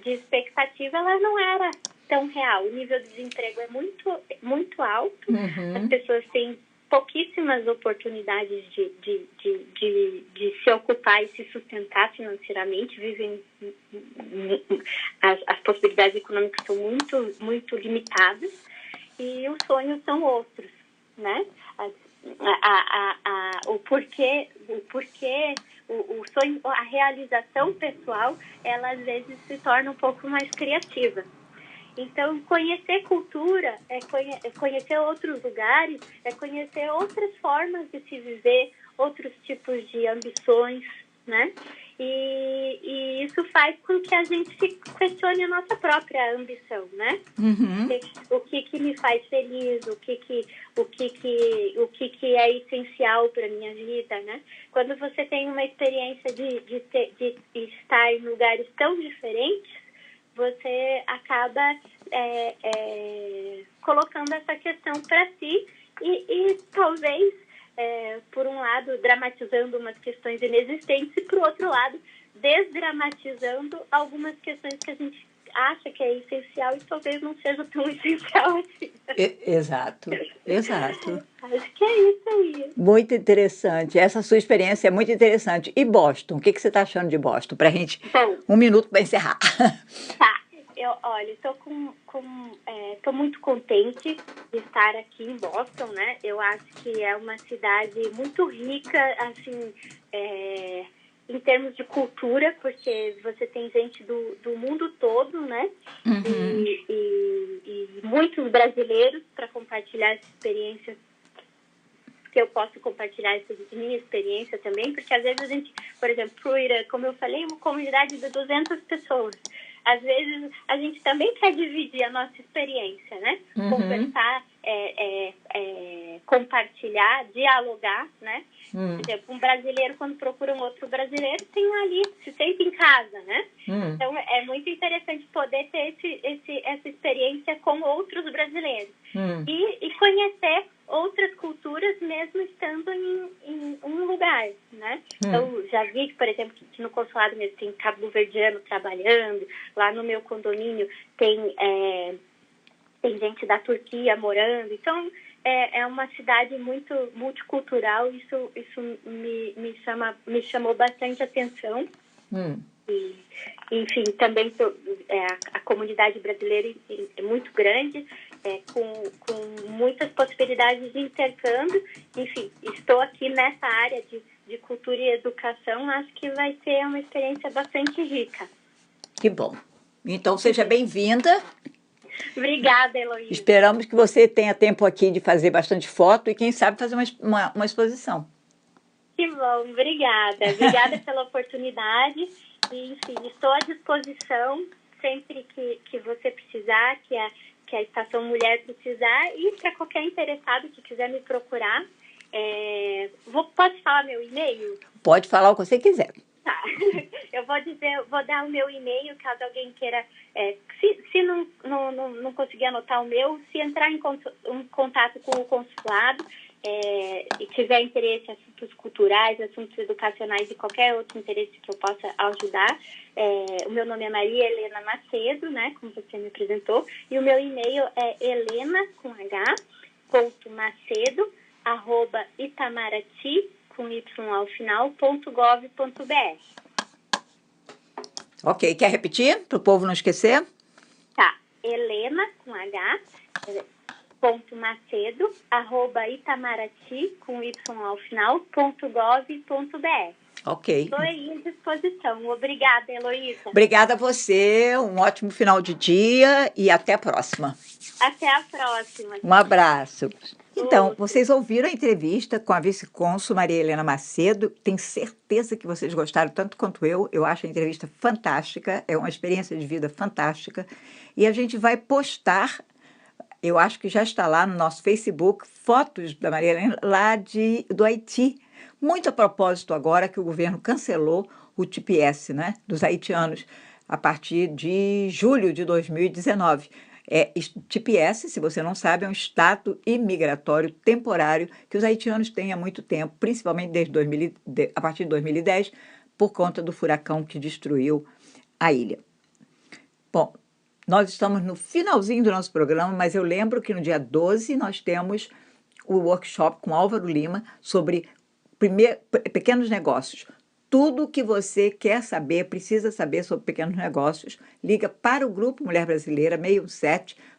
expectativa, ela não era tão real. O nível de desemprego é muito, muito alto, as pessoas têm pouquíssimas oportunidades de se ocupar e se sustentar financeiramente, vivem, as possibilidades econômicas são muito, muito limitadas, e os sonhos são outros, né? O porquê, o sonho, a realização pessoal, ela às vezes se torna um pouco mais criativa. Então, conhecer cultura, conhecer outros lugares, conhecer outras formas de se viver, outros tipos de ambições, né? E isso faz com que a gente se questione a nossa própria ambição, né? O que me faz feliz, o que é essencial para minha vida, né? Quando você tem uma experiência de estar em lugares tão diferentes, você acaba colocando essa questão para si e talvez, por um lado, dramatizando umas questões inexistentes e, por outro lado, desdramatizando algumas questões que a gente acha que é essencial e talvez não seja tão essencial assim. Exato. Acho que é isso aí. Muito interessante. Essa sua experiência é muito interessante. E Boston? O que você está achando de Boston? Para a gente, um minuto para encerrar. Tá. Olha, tô muito contente de estar aqui em Boston, né? Eu acho que é uma cidade muito rica, assim, em termos de cultura, porque você tem gente do mundo todo, né? E muitos brasileiros para compartilhar essa experiência, que eu posso compartilhar essa minha experiência também, porque às vezes a gente, por exemplo, Pruira, como eu falei, uma comunidade de 200 pessoas. Às vezes a gente também quer dividir a nossa experiência, né? Conversar, compartilhar, dialogar, né? Por exemplo, um brasileiro, quando procura um outro brasileiro, tem ali, se sente em casa, né? Então, é muito interessante poder ter essa experiência com outros brasileiros. E conhecer outras culturas, mesmo estando em um lugar, né? Então, já vi, por exemplo, que no consulado mesmo tem cabo-verdiano trabalhando, lá no meu condomínio tem gente da Turquia morando. Então, é uma cidade muito multicultural, isso me chamou bastante atenção. E, enfim, também a comunidade brasileira é muito grande, com muitas possibilidades de intercâmbio. Enfim, estou aqui nessa área de cultura e educação, acho que vai ser uma experiência bastante rica. Que bom. Então, seja bem-vinda. Obrigada, Heloísa. Esperamos que você tenha tempo aqui de fazer bastante foto e, quem sabe, fazer uma exposição. Que bom, obrigada. Obrigada pela oportunidade. E, enfim, estou à disposição sempre que você precisar, que a Estação Mulher precisar, e para qualquer interessado que quiser me procurar. Pode falar meu e-mail? Pode falar o que você quiser. Tá. Eu vou dar o meu e-mail, caso alguém queira, se não conseguir anotar o meu, se entrar em contato com o consulado, e tiver interesse em assuntos culturais, assuntos educacionais e qualquer outro interesse que eu possa ajudar, o meu nome é Maria Helena Macedo, né, como você me apresentou, e o meu e-mail é helena@itamaraty, com y ao final, .gov.br. Ok, quer repetir, para o povo não esquecer? Tá, Helena, com H, .macedo, @itamaraty, com y ao final, .gov.br. Ok. Estou aí à disposição. Obrigada, Heloísa. Obrigada a você, um ótimo final de dia e até a próxima. Até a próxima. Um abraço. Então, Outro. vocês ouviram a entrevista com a vice-cônsul Maria Helena Macedo. Tenho certeza que vocês gostaram tanto quanto eu. Eu acho a entrevista fantástica, é uma experiência de vida fantástica. E a gente vai postar, eu acho que já está lá no nosso Facebook, fotos da Maria Helena lá do Haiti. Muito a propósito agora que o governo cancelou o TPS, né, dos haitianos, a partir de julho de 2019. TPS, se você não sabe, é um status imigratório temporário que os haitianos têm há muito tempo, principalmente a partir de 2010, por conta do furacão que destruiu a ilha. Bom, nós estamos no finalzinho do nosso programa, mas eu lembro que no dia 12 nós temos o workshop com Álvaro Lima sobre pequenos negócios. Tudo que você quer saber, precisa saber sobre pequenos negócios, liga para o Grupo Mulher Brasileira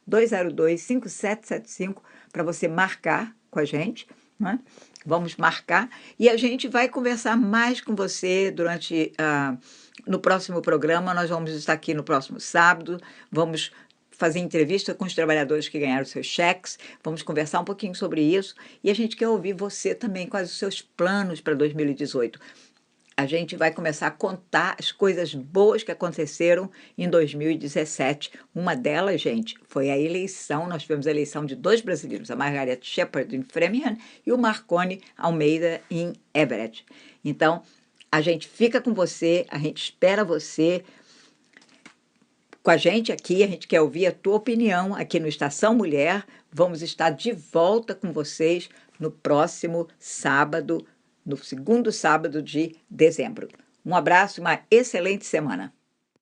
617-202-5775 para você marcar com a gente, né? Vamos marcar e a gente vai conversar mais com você no próximo programa. Nós vamos estar aqui no próximo sábado, vamos fazer entrevista com os trabalhadores que ganharam seus cheques, vamos conversar um pouquinho sobre isso e a gente quer ouvir você também, quais os seus planos para 2018. A gente vai começar a contar as coisas boas que aconteceram em 2017. Uma delas, gente, foi a eleição. Nós tivemos a eleição de 2 brasileiros, a Margaret Shepherd em Framingham e o Marconi Almeida em Everett. Então, a gente fica com você, a gente espera você com a gente aqui, a gente quer ouvir a tua opinião aqui no Estação Mulher. Vamos estar de volta com vocês no próximo sábado, no segundo sábado de dezembro. Um abraço e uma excelente semana.